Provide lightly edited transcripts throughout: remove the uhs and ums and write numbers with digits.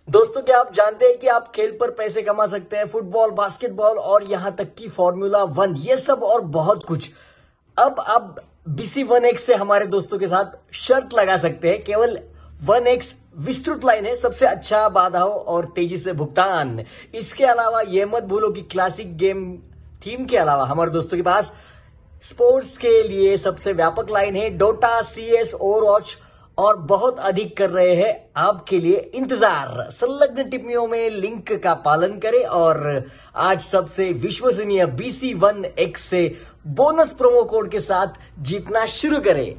दोस्तों, क्या आप जानते हैं कि आप खेल पर पैसे कमा सकते हैं? फुटबॉल, बास्केटबॉल और यहाँ तक कि फॉर्मूला 1, ये सब और बहुत कुछ। अब आप BC1X से हमारे दोस्तों के साथ शर्त लगा सकते हैं। केवल 1X विस्तृत लाइन है, सबसे अच्छा बाधाओं और तेजी से भुगतान। इसके अलावा ये मत भूलो कि क्लासिक गेम थीम के अलावा हमारे दोस्तों के पास स्पोर्ट्स के लिए सबसे व्यापक लाइन है। डोटा, CS, ओवरवॉच और बहुत अधिक कर रहे हैं आपके लिए इंतजार। संलग्न टिप्पणियों में लिंक का पालन करें और आज सबसे विश्वसनीय BC1X से बोनस प्रोमो कोड के साथ जीतना शुरू करें।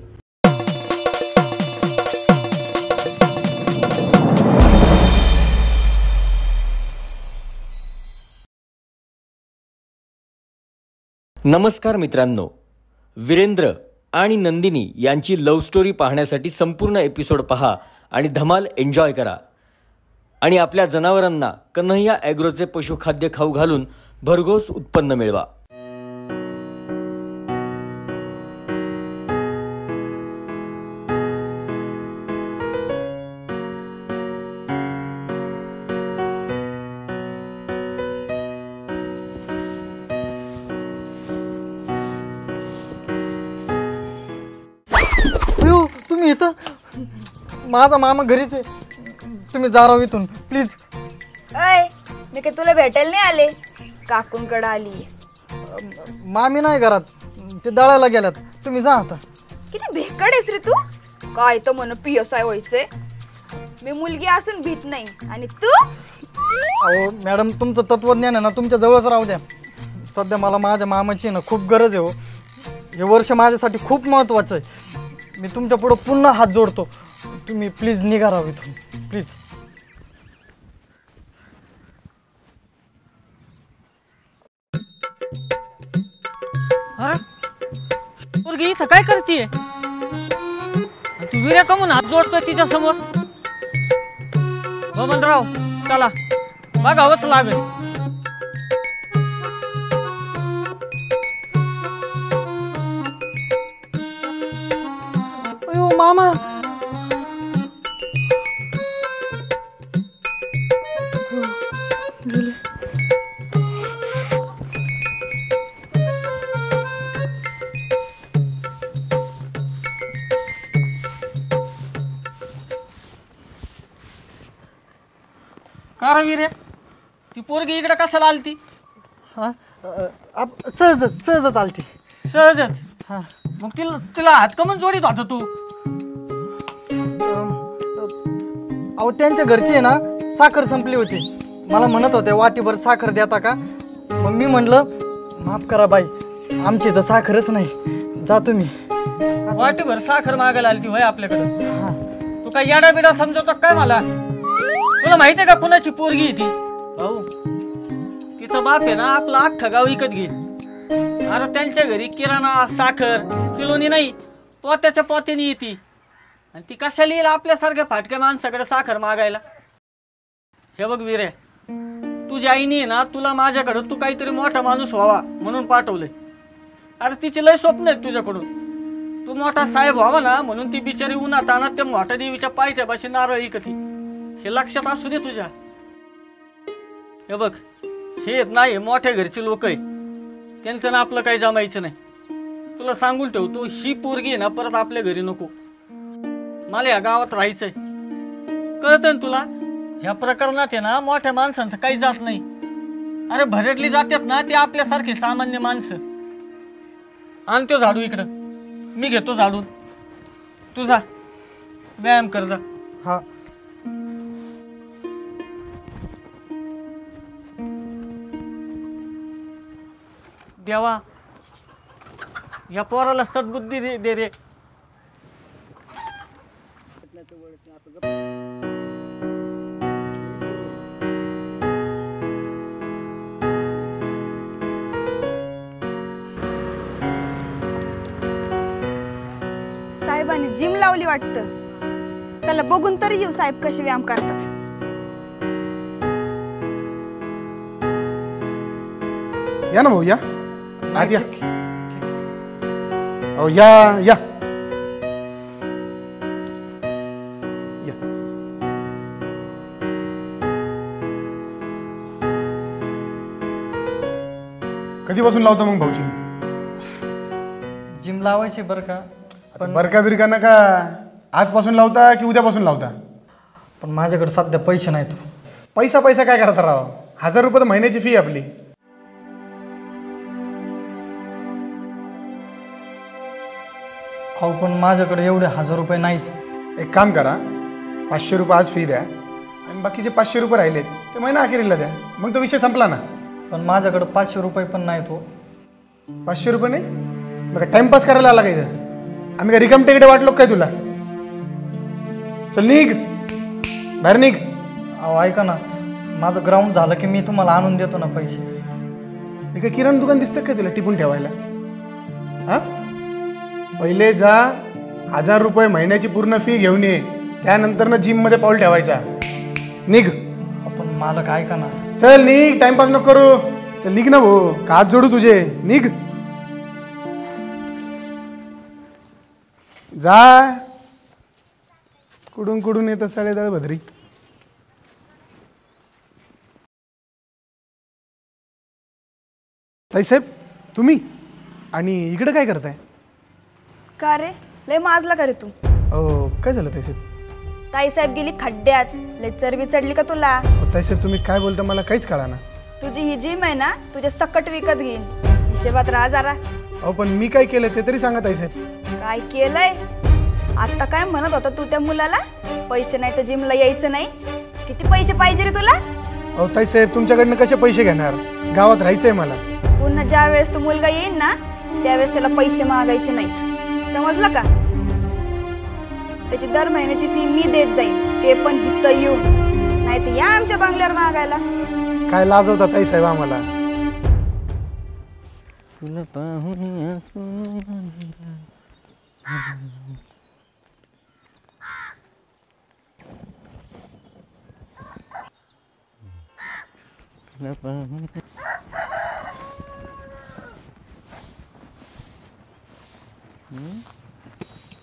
नमस्कार मित्रांनो, वीरेंद्र आणि नंदिनी यांची लव्ह स्टोरी पाहण्यासाठी संपूर्ण एपिसोड पहा आणि धमाल एन्जॉय करा आणि आपल्या जनावरांना कन्हैया ॲग्रोचे पशुखाद्य खाऊ घालून भरघोस उत्पन्न मिळवा। तुम्ही इथं? माझा मामा घरीच आहे, तुम्ही जा राव इथून प्लीज। अय, मी काय तुला भेटायला नाही आले, काकूंकडे आली। मामी नाही घरात, ते दळायला गेल्यात, तुम्ही जा आता। किती भेकड आहेस रे तू, काय तर म्हण PSI व्हायचंय। मी मुलगी असून भीत नाही आणि तू? अहो मॅडम, तुमचं तत्वज्ञान आहे ना तुमच्या जवळच राहू द्या। सध्या मला माझ्या मामाची ना खूप गरज आहे हो। हे वर्ष माझ्यासाठी खूप महत्त्वाचं आहे। मी तुमच्या पुढे पुन्हा हात जोडतो, तुम्ही प्लीज निघा राव इथून प्लीज। पोरगी इथं काय करतीये? तू विर्या कमून हात जोडतोय तिच्या समोर? बबनराव, चला बघावंच लागेल। अयो मामा, का रे विर्या, ती पोरगी इकडे कशाला आलती? हा सहजच आलती। सहजच? हा, मग तिला हात कमून जोडीत होता तू? अहो त्यांच्या घरची आहे ना साखर संपली होती, मला म्हणत होते वाटीभर साखर देता का? मग मी म्हटलं माफ करा बाई, आमची इथं साखरच नाही, जा तुम्ही। वाटीभर साखर मागायला आलती होय आपल्याकडे? हा, तू काय याडा बिडा समजवतो काय मला? तुला माहितीये का कुणाची पोरगी ती? भाऊ, तिचा बाप आहे ना आपला अख्खा गाव विकत घेईल। अरे त्यांच्या घरी किराणा साखर किलोनी नाही, पोत्याच्या पोत्याने येते, आणि ती कशाला येईल आपल्यासारख्या फाटक्या माणसाकडे साखर मागायला? हे बघ विरे, तुझ्या आईने ना तुला माझ्याकडे तू काहीतरी मोठा माणूस व्हावा म्हणून पाठवलंय। अरे तिचे लय स्वप्न आहेत तुझ्याकडून, तू मोठा साहेब व्हावा ना म्हणून ती बिचारी उन्हात आणत त्या मोठ्या देवीच्या पायथ्या पाशी नारळ विकती। हे लक्षात असू दे तुझ्या। हे बघ, हे नाही मोठ्या घरचे लोक आहे, त्यांचं ना आपलं काही जमायचं नाही। तुला सांगून ठेवतो, ही पोरगी आहे ना परत आपल्या घरी नको, मला या गावात राहायचंय, कळतंय ना तुला? ह्या प्रकरणात आहे ना मोठ्या माणसांचं काही जात नाही। अरे भरडली जातात ना ते आपल्यासारखे सामान्य माणसं। आणतो झाडू इकडं, मी घेतो झाडून, तू जा व्यायाम कर जा। हा, देवा, या पोराला सद्बुद्धी दे रे। साहेबांनी जिम लावली वाटतं, चला बघून तरी येऊ साहेब कसे व्यायाम करतात। या ना भाऊ, या आत या। अहो या या या। कधीपासून लावता मग भाऊची? जिम लावायची बरं का, पण बरका बिरका नका, आजपासून लावता की उद्यापासून लावता? पण माझ्याकडे सध्या पैसे नाहीत. पैसा पैसा काय करता राव, 1000 रुपये तर महिन्याची फी आपली. अहो पण माझ्याकडे एवढे 1000 रुपये नाहीत. एक काम करा, 500 रुपये आज फी द्या आणि बाकीचे 500 रुपये राहिलेत ते महिना अखेरीला द्या, मग तो विषय संपला ना. पण माझ्याकडे 500 रुपये पण नाहीत हो. 500 रुपये नाही? मग टाइमपास करायला आला का इथं? आम्ही काय रिकाम टेकडे वाटलो काय तुला? चल निघ, बाहेर निघ. अहो ऐका ना, माझं ग्राउंड झालं की मी तुम्हाला आणून देतो ना पैसे. हे काय किराणा दुकान दिसतं काय तुला टिपून ठेवायला? हा, पहिले जा, 1000 रुपये महिन्याची पूर्ण फी घेऊन ये, त्यानंतर ना जिम मध्ये पाऊल ठेवायचा. निघ. आपण मालक ऐका ना. चल निघ, टाइमपास नको करू. चल निघ ना भाऊ, का हात जोडू तुझे, निघ. जा, कुडून कुडून येतं साडेदळ भद्री. ताईसाहेब तुम्ही आणि इकडे काय करताय? का रे, लय माजला का रे तू? काय झालं ताईसाहेब? ताईसाहेब गेली खड्ड्यात, लय चरबी चढली का तुला? ताईसाहेब तुम्ही काय बोलता मला काहीच कळाना. तुझी ही जिम आहे ना, तुझ्या सकट विकत घेईन. हिशेबात राहा जरा. अहो पण मी काय केलं ते तरी सांगा ताईसाहेब. काय केलंय? आता काय म्हणत होता तू त्या मुलाला, पैसे नाही तर जिमला यायचं नाही? किती पैसे पाहिजे रे तुला? अहो ताईसाहेब तुमच्याकडनं कसे पैसे घेणार, गावात राहायचंय मला. पुन्हा ज्या वेळेस तो मुलगा येईल ना, त्यावेळेस त्याला पैसे मागायचे नाहीत, समजलं का? त्याची दर महिन्याची फी मी देत जाईल, ते पण इथं येऊन, नाही तर या आमच्या बंगल्यावर मागायला. काय लाजवता ताईसाहेब आम्हाला? तुला पाहून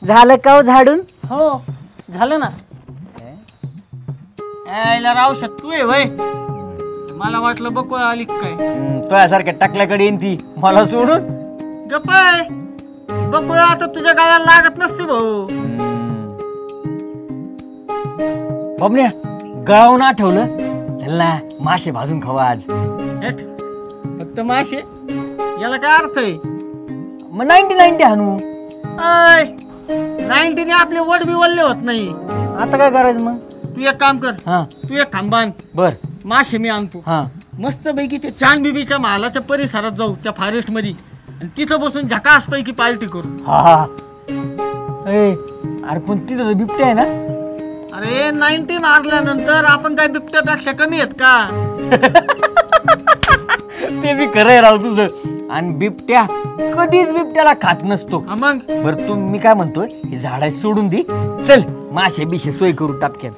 झालं का हो झाडून? हो झालं ना. यायला राव तू आहे वय, मला वाटलं बघ आली काय. तुझ्यासारख्या टाकल्याकडे येईन ती मला सोडून. गप्पाय बघ आता तुझ्या गावाला लागत नसते भाऊ. बाबण्या गावून आठवलं, चल ना मासे भाजून खावा आज. हेट, फक्त मासे, याला काय अर्थ आहे? मग 90 हाणू. 90 ने आपले वड बी वल्ले होत नाही. आता काय करायचं मग? तू एक काम कर, हा तू एक खांबा आण, बर. मासे मी आणतो. हा मस्त पैकी ते चांद बीबीच्या महालाच्या परिसरात जाऊ, त्या फॉरेस्ट मध्ये, आणि तिथं बसून झकास पैकी पार्टी करू. हा ए, अरे पण तिथं बिबटे आहे ना. अरे 90 मारल्यानंतर आपण काय बिबट्यापेक्षा कमी आहेत का? ते बी खरंय राव तुझं. आणि बिबट्या कधीच बिबट्याला खात नसतो. मग बरं तू मी काय म्हणतोय, हे झाडाची सोडून दे, चल मासे बिशे सोय करू टापक्यात.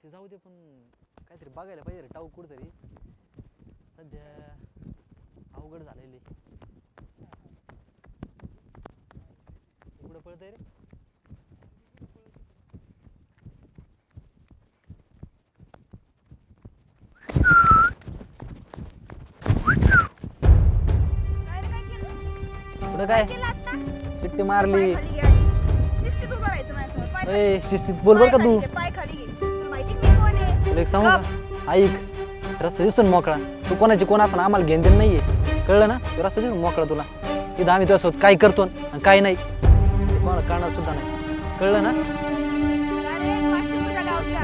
जाऊ दे, पण काहीतरी बघायला पाहिजे रे, टाऊ कुठतरी. सध्या अवघड झालेली. कुठं पळतंय रे? कुठं काय शिट्टी मारली? शिस्तीत उभं राहायचं माझ्यासमोर. पाय खाली ए शिस्तीत बोल बर का तू. घे, पाय खाली घे. तुला माहिती मी कोण आहे? तुला एक सांगू का, ऐक, रस्ता दिसतो ना मोकळा, तू कोणाची कोण असं आम्हाला घेण देणं नाहीये, कळलं ना? तो रस्ता दिसतो मोकळा तुला, इथं आम्ही तुझ्यासोबत काय करतो आणि काय नाही ते कोणाला कळणार सुद्धा नाही, कळलं ना? अरे, वाशिम तुझ्या गावच्या.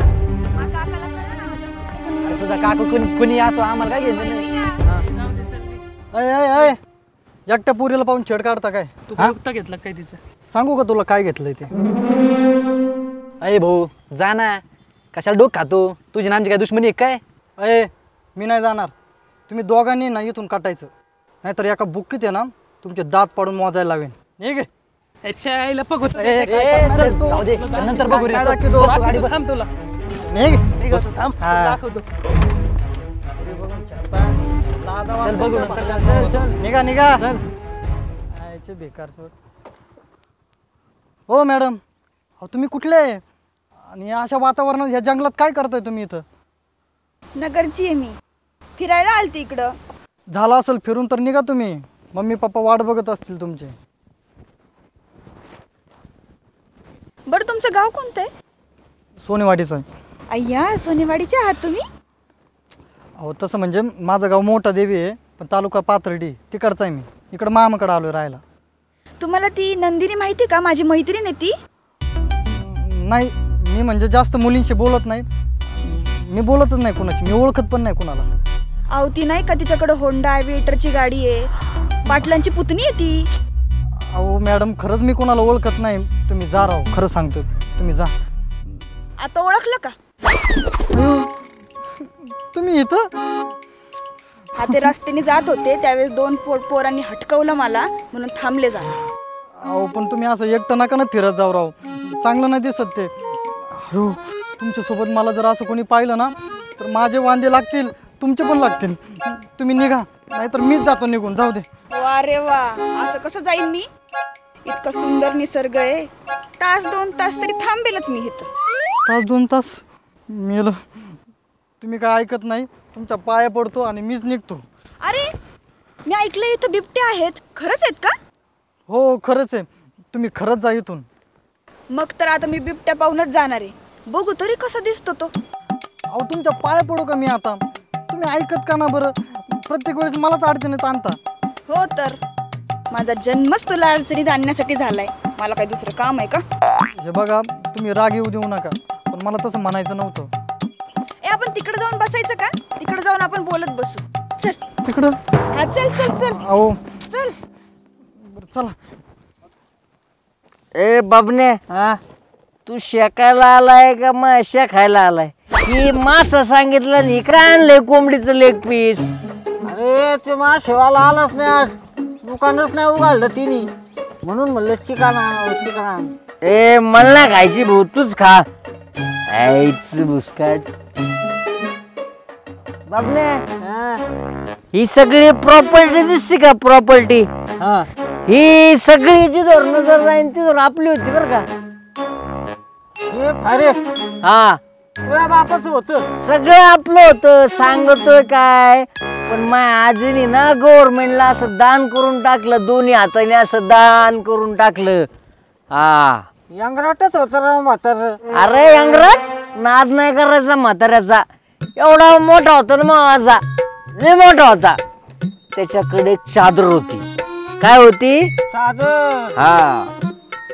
मा काकाला कळलं ना माझं. अरे तुझा काका कोणी असो, आम्हाला काय घेणं देणं नाही. हा. अय अय अय, एकट्या पुरीला पाहून छेड काढता काय? तू हा? गुप्ता घेतला काय तिचं? सांगू का तुला काय घेतलंय ते? अय भाऊ जा ना, कशाला डोक खातो? तुझी नामची काय दुश्मनी आहे काय? अय मी नाही जाणार. तुम्ही दोघांनी ना इथून काटायचं, नाहीतर एका बुक्कीत आहे ना तुमचे दात पाडून मोजायला लावेन. निघ. जाऊ दे, नंतर बघू रे. काय दाखवतो? बस तू गाडी बस. थांब तुला. निघ. थांब दाखवतो. चल बघू नंतर, चल चल निघा निघा. चल. आयचे बेकार चोट. हो मॅडम, अहो तुम्ही कुठले? आणि अशा वातावरणात ह्या जंगलात काय करताय तुम्ही इथं? नगरची आहे मी, फिरायला आलते इकडं. झालं असेल फिरून तर निघा तुम्ही, मम्मी पप्पा वाट बघत असतील तुमचे. बरं तुमचं गाव कोणतं आहे? सोनेवाडीचं आहे. अय्या, सोनेवाडीचे आहात तुम्ही? अहो तसं म्हणजे माझं गाव मोठा देवी आहे, पण तालुका पाथर्डी तिकडचा आहे मी. इकडं मामाकडे आलोय राहायला. तुम्हाला ती नंदिनी माहिती का? माझी मैत्रीण आहे ती. नाही, मी म्हणजे जास्त मुलींशी बोलत नाही. मी बोलतच नाही कुणाशी, मी ओळखत पण नाही कुणाला. अहो ती नाही का, तिच्याकडे होंडा वेटरची गाडी आहे, पाटलांची पुतणी आहे ती. अहो मॅडम, खरंच मी कोणाला ओळखत नाही. तुम्ही जा राव, खरं सांगतो, तुम्ही जा. आता ओळखलं का? तुम्ही इथं? हा, ते रस्त्याने जात होते त्यावेळेस दोन पोरांनी हटकवलं मला, म्हणून थांबले जा. अहो पण तुम्ही असं एकटं नका ना फिरत जाऊ राव, चांगलं नाही दिसत ते. हो, तुमच्यासोबत मला जर असं कोणी पाहिलं ना तर माझे वांदे लागतील, तुमचे पण लागतील. तुम्ही निघा, नाहीतर मीच जातो निघून. जाऊ दे. वा रे वा, असं कसं जाईन मी? इतका सुंदर निसर्ग आहे, तास 2 तास तरी थांबेलच मी इथं. तास 2 तास मेलं. तुम्ही काय ऐकत नाही, तुमच्या पाया पडतो आणि मीच निघतो. अरे, मी ऐकलं इथं बिबटे आहेत, खरंच आहेत का? हो खरंच आहे, तुम्ही खरंच जा इथून. मग तर आता मी बिबट्या पाहूनच जाणार आहे. बघू तरी कसा दिसतो तो. अहो तुमच्या पाया पडू का मी आता? तुम्ही ऐकत का ना बरं? प्रत्येक वेळेस मलाच अडचणीत आणता. हो तर, माझा जन्मच तुला अडचणीत आणण्यासाठी झालाय. मला काही दुसरं काम आहे का? हे बघा, तुम्ही राग येऊ देऊ नका, पण मला तसं म्हणायचं नव्हतं. आपण तिकडे जाऊन बसायचं का? तिकडे जाऊन आपण बोलत बसू. चल तिकडं? हा, चल चल चल. अहो चल. बरं चला. ए बाबने, तू शेकायला आलाय का माश्या खायला आलाय? ही मासा सांगितलं आणि काय आणलंय कोंबडीचं लेग पीस? अरे ते माशेवाला आलाच नाही आज, दुकानच नाही उघडलं तिने, म्हणून म्हणलं चिकन आण चिकन आण. ए मला नाही खायची भाऊ, तूच खा. आईच बुसकाट. बाबने, ही सगळी प्रॉपर्टी दिसते का? प्रॉपर्टी ही सगळी जिथवर नजर जाईन तिथवर आपली होती बर का? हे फॉरेस्ट हा, तुझ्या बापाच होत. सगळं आपलं होतं. सांगतोय काय, पण माझ्या आजीने ना गव्हर्नमेंटला असं दान करून टाकलं, दोन्ही हाताने असं दान करून टाकलं. हा, यंगराटच होत राव म्हातार. अरे अंगरात नाद नाही करायचा म्हाताऱ्याचा. एवढा मोठा होता ना माझा, लय मोठा होता. त्याच्याकडे एक चादर होती. काय होती? चादर. हा.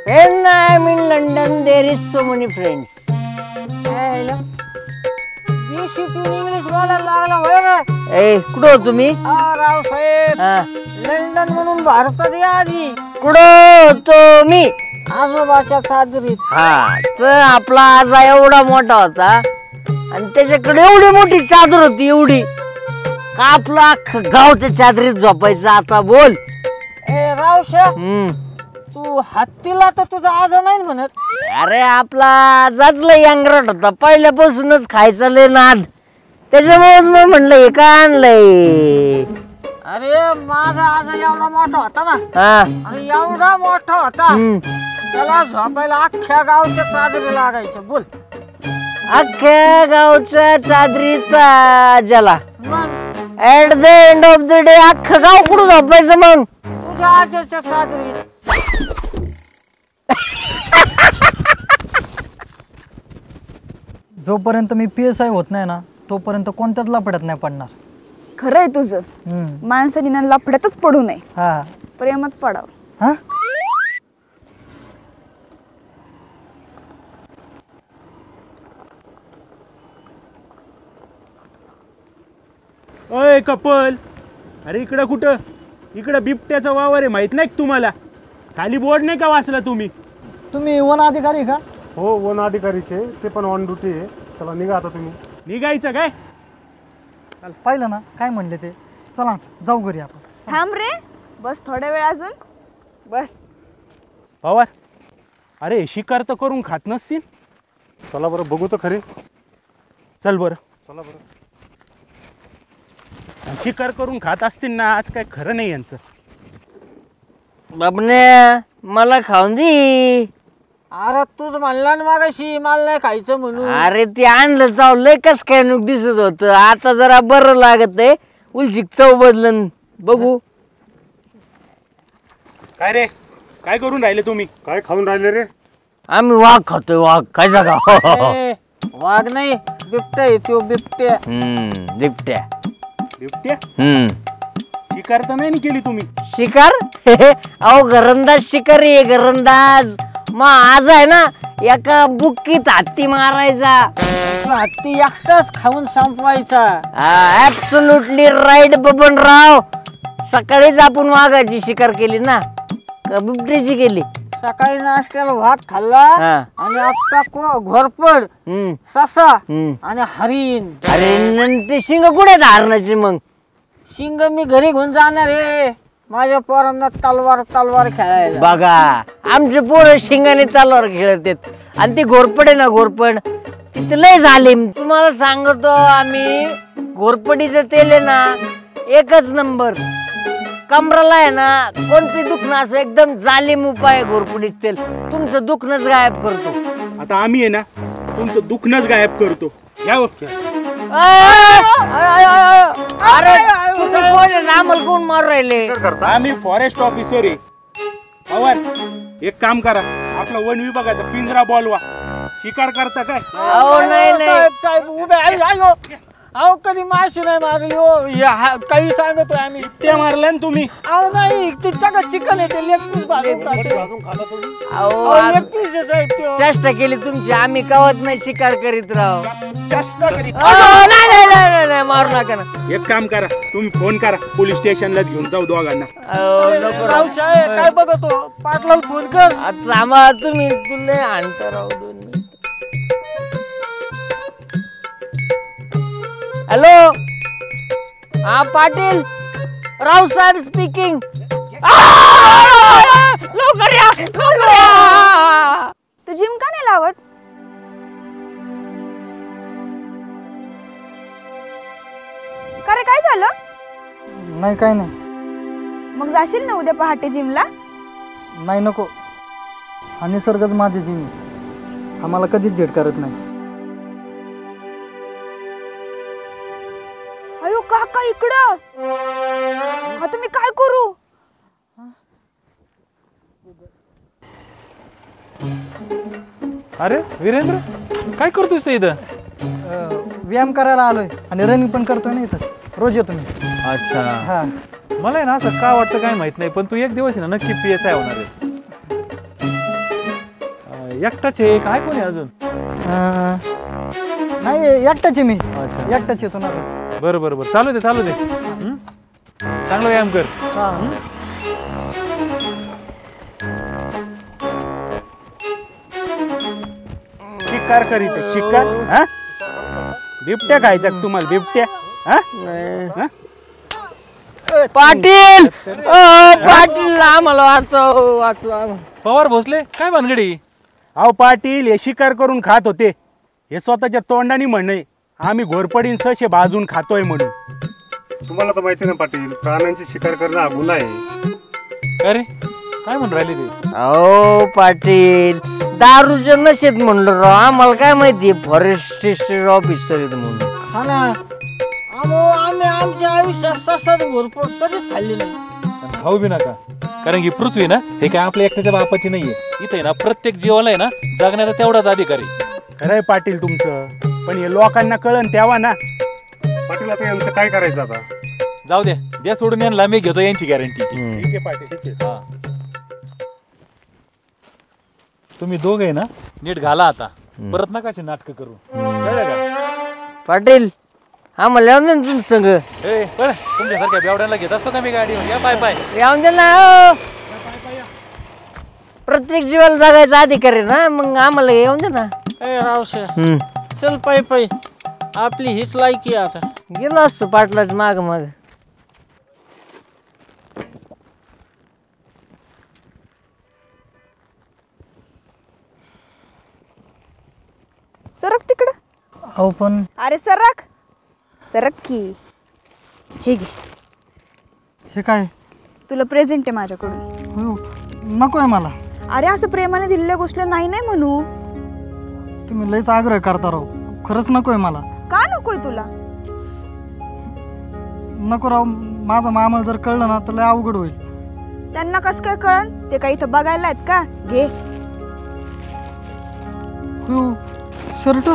When I'm in London, there is so many friends. English बोलायला लागला होय रे? ए कुठं हो तुम्ही? रावसाहेब, हा, लंडन म्हणून भारतात या आधी. कुठं होतो मी? आजोबाच्या चादरीत. हा, तर आपला आजा एवढा मोठा होता आणि त्याच्याकडे एवढी मोठी चादर होती, एवढी का आपलं अख्खं गाव त्या चादरीत झोपायचं. आता बोल. ए रावशा, तू हत्तीला तर तुझा आज नाही म्हणत. अरे आपला आजाच लय अंगरट होता, पहिल्यापासूनच खायचा लय नाद, त्याच्यामुळेच मग म्हणलं हे काय आणलंय. अरे माझा आज एवढा मोठा होता ना, हा, अरे एवढा मोठा होता, त्याला झोपायला अख्ख्या गावच्या चादरी लागायच्या. बोल. अख्ख्या गावच्या चादरीचा ज्याला मग at the end of the day अख्खं गाव कुठं झोपायचं मग? तुझ्या आजीच्या चादरीत. जोपर्यंत मी PSI होत नाही ना, तोपर्यंत कोणत्याच लफड्यात नाही पडणार. खरंय तुझं. माणसाने ना लफड्यातच पडू नये, हा प्रेमात पडावं. हा. अय कपल, अरे इकडं कुठं? इकडं बिबट्याचा वावर आहे, माहित नाही तुम्हाला? खाली बोर्ड नाही का वाचला तुम्ही? तुम्ही वन अधिकारी का? हो, वन अधिकारीचे, ते पण ऑन ड्युटी आहे. चला निघा आता तुम्ही. निघायचं काय? पाहिलं ना काय म्हणले ते. चला आता जाऊ घरी आपण. थांब रे, बस थोड्या वेळ अजून बस. पवार, अरे शिकार तर करून खात नसतील. चला बरं बघू तर खरे. चल बरं, चला बरं. शिकार करून खात असतील ना, आज काय खरं नाही यांचं. बाबने मला खाऊन दे. अरे तूच म्हणला ना मागाशी मला नाही खायचं म्हणून. अरे ते आणलं जाऊ लय कस काय नुक दिसत होत, आता जरा बरं लागत आहे. उलशिक चव बदलन बघू. काय रे, काय करून राहिले तुम्ही? काय खाऊन राहिले रे? आम्ही वाघ खातोय, वाघ काय जागा. ए, वाघ नाही बिबट्या आहे तो, बिबट्या. बिबट्या. बिबट्या? शिकार तर नाही केली तुम्ही? शिकार अहो घरंदाज शिकारी आहे, घरंदाज. मग आज आहे ना एका बुक्कीत हत्ती मारायचा, तो हत्ती एकटाच खाऊन संपवायचा. Absolutely right Babanrao. सकाळीच आपण वाघाची शिकार केली ना का बिबट्याची केली? सकाळी नाश्त्याला वाघ खाल्ला आणि आता घोरपड, ससा आणि हरिण. अरे ते शिंग कुठे धारणाची? मग शिंग मी घरी घेऊन जाणार आहे. माझ्या पोरांना तलवार खेळायला. बघा आमचे पोरं शिंगाने तलवार खेळतात आणि ती घोरपड आहे ना, घोरपड तिथे लय झाले. तुम्हाला सांगतो आम्ही, घोरपडीचं तेल आहे ना एकच नंबर. कमराला आहे ना कोणते दुखणं असं एकदम जालिम उपाय घोरपडीचं तेल तुमचं दुखणंच गायब करतो. आता आम्ही आहे ना तुमचं दुखणंच गायब करतो. या अरे तुम्ही कोण आहे? आम्हाला कोण मारू राहिले? आम्ही फॉरेस्ट ऑफिसर आहे. पवार एक काम करा, आपला वन विभागाचा पिंजरा बोलवा. शिकार करता काय? नाही नाही साहेब उभे आहे. अहो कधी माशी नाही मारली हो. काही सांगतोय आम्ही. ते मारलं ना तुम्ही? अहो नाही, तिच्या चिकन येते लेग पीस भाजून चेष्टा केली तुमची. आम्ही कवच नाही शिकार करीत राहू. करी. नाही मारू नका ना. एक काम करा, तुम्ही फोन करा पोलीस स्टेशनला घेऊन जाऊ दोघांना. काय बघतो पाटलाला फोन कर. थांबा तुम्ही, तुला आणता राहू 2 मिनिट. हॅलो, हा पाटील, राव साहेब स्पीकिंग. लवकर या, लवकर या. तू जिम का नाही लावत? का रे, काय झालं? नाही काय नाही. मग जाशील ना उद्या पहाटे जिमला? नाही नको, हा निसर्गच माझी जिम, आम्हाला कधीच झेड करत नाही. अयो काका इकडं. आता मी काय करू? अरे वीरेंद्र, काय करतोस तू इथं? व्यायाम करायला आलोय आणि रनिंग पण करतोय ना इथं. रोज येतो मी. अच्छा. हा, मला आहे ना असं का वाटतं काय माहित नाही, पण तू एक दिवस आहे ना नक्की PSI होणार आहेस. एकटाच आहे काय कोणी अजून? नाही एकटाच आहे मी. एकटाच येतो ना रोज. बरं बरं बरं, चालू दे चालू दे. चांगला व्यायाम कर. शिकार करीत शिकार. हा, बिबट्या खायचा तुम्हाला? बिबट्या? पाटील, पाटील आम्हाला वाचव वाचवा. पवार भोसले, काय भानगडी? अहो पाटील, हे शिकार करून खात होते. हे स्वतःच्या तोंडाने म्हणे आम्ही घोरपडीन सशे भाजून खातोय म्हणून. तुम्हाला तर माहिती ना पाटील, प्राण्यांची शिकार करणं हा गुन्हा आहे. अरे काय म्हणून राहिले ते? अहो पाटील, दारूच्या नशेत म्हणलो राव. आम्हाला काय माहिती फॉरेस्ट ऑफिसर म्हणून. हा ना, आम्ही आमच्या आयुष्यात ससाच घोरपड कधीच खाल्ली नाही. खाऊ बी नका, कारण की पृथ्वी ना हे काय आपल्या एकट्याच्या बापाची नाहीये. इथे आहे ना प्रत्येक जीवाला आहे ना जगण्याचा तेवढाच अधिकार आहे. खरंय पाटील तुमचं, पण हे लोकांना कळण तेव्हा ना. पाटील आता यांचं काय करायचं आता? जाऊ द्या, द्या सोडून यांना, मी घेतो यांची गॅरंटी. ठीक आहे पाटील, ठीक आहे. तुम्ही दोघे आहे ना नीट घाला आता, परत नका अशी नाटकं करू. कळलं का? पाटील आम्हाला येऊन दे ना तुमचं संग. बरं, तुमच्यासारख्या बेवड्याला घेत असतो का मी गाडी? या पाय पाय येऊन दे ना. प्रत्येक जीवाला जगायचा अधिकार आहे ना, मग आम्हाला येऊन दे ना. रावशे चल पाय पाय, आपली हीच लायकी आता. गेलो असतो पाटलाच माग माग. सरक तिकडं. अहो पण अरे सरक सरक की. हे घे, हे काय? तुला प्रेझेंट आहे माझ्याकडून. नको आहे मला. अरे असं प्रेमाने दिलेल्या गोष्टीला नाही नाही म्हणू. तुम्ही लयच आग्रह करता राव. खरंच नकोय मला. का नकोय तुला? नको राव. माझा मामा जर कळलं ना तर लय अवघड होईल. त्यांना कसं काय कळन? ते काही इथं बघायला आहेत का? घे. शर्ट.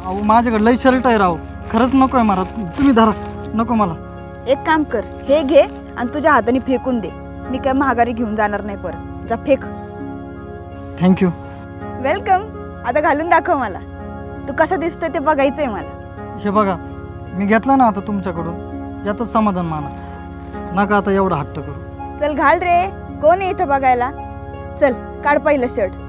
अहो माझ्याकडे लय शर्ट आहे राव. खरंच नकोय मला. तुम्ही धरा. नको मला. एक काम कर, हे घे आणि तुझ्या हाताने फेकून दे. मी काय महागारी घेऊन जाणार नाही परत. जा फेक. थँक्यू. वेलकम. आता घालून दाखव मला. तू कसा दिसतोय ते बघायचंय मला. हे बघा मी घेतलं ना आता तुमच्याकडून, यातच समाधान माना. नका आता एवढा हट्ट करू. चल घाल रे. कोण आहे इथं बघायला? चल काढ पहिलं शर्ट.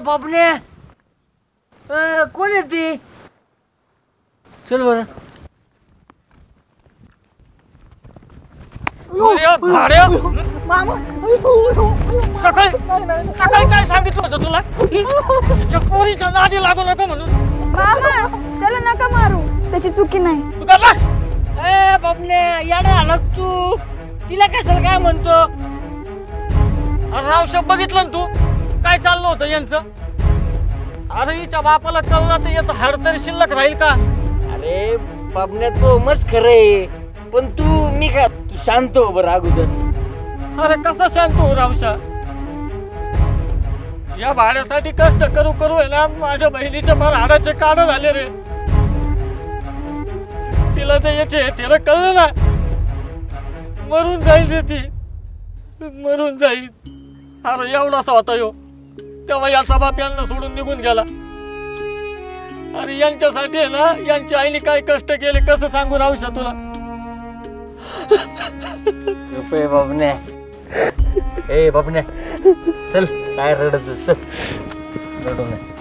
बाबने कोण आहे ती? चल बरं. सकाळी सकाळी काय सांगितलं होतं तुला? त्या पोरीच्या नादी लागू नका म्हणून. मामा त्याला नका मारू. त्याची चुकी नाही. तू का बस. ए बाबने याडा आला तू. तिला कशाला काय म्हणतो? अरे रावशा बघितलं ना तू काय चाललं होतं यांचं? अरे हिच्या बापाला कळलं तर याचं हाड तरी शिल्लक राहील का? अरे बाबण्या तो मस्त खरंय, पण मी का तू शांत हो बरं अगोदर. अरे कसा शांत हो रावशा? या भाड्यासाठी कष्ट करू करू आहे ना माझ्या बहिणीच्या फार हाडाचे काढ झाले रे. तिला तर याचे तिला कळलं ना मरून जाईल रे ती. मरून जाईल. अरे एवढासा होता यो तेव्हा याचा बाप यांना सोडून निघून गेला. अरे यांच्यासाठी आहे ना यांच्या आईने काय कष्ट केले कसं सांगू रावशा तुला? रुपये बाबण्या. ए बाबण्या चल काय रडत रडू नये.